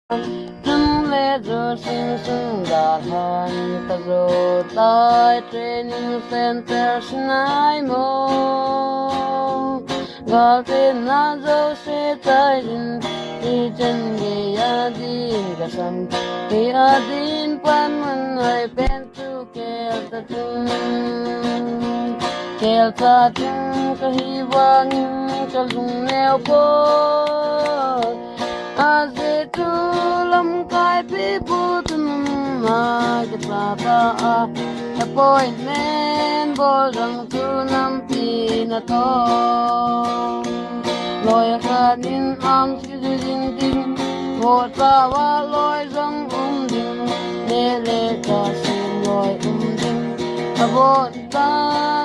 Nung lê rồi sinh sinh đã hàn ta rồi tại training center snai mo gal trên na dấu sẽ tại din đi chân nghe ya din cả sam nghe ya din pan man ai pen tu kel ta tung kel ta tung ka hi wang ka lung neo po Azetulam kai piputum magpapa appointment bolong tunam pinato loy khanin am sidin din vota wa loy jong din nele ka sin loy din avota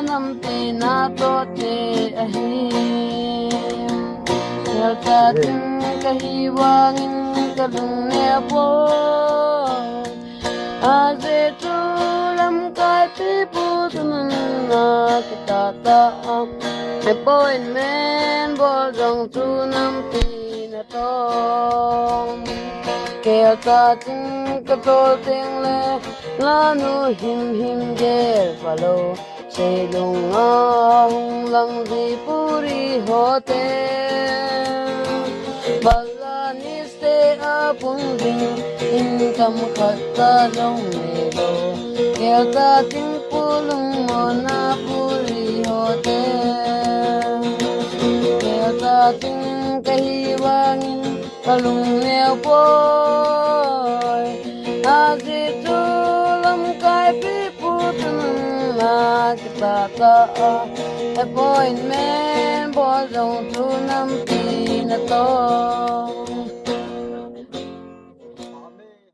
nam pinato te ahi Yaltatin kahiwangin kalung nepo Azetulam kay piputunan na kitataam Appointment bolong tunang pinatong Kayaltatin katolting le lano him gel palo Silong ahong lang di puri hotel Balaniste apong ding income kata long nilo Kaya dating pulong mo na puri hotel Kaya dating kahiwangin kalong niya boy Azitulam kay piputan Magpapa appointment bolong tunang pinato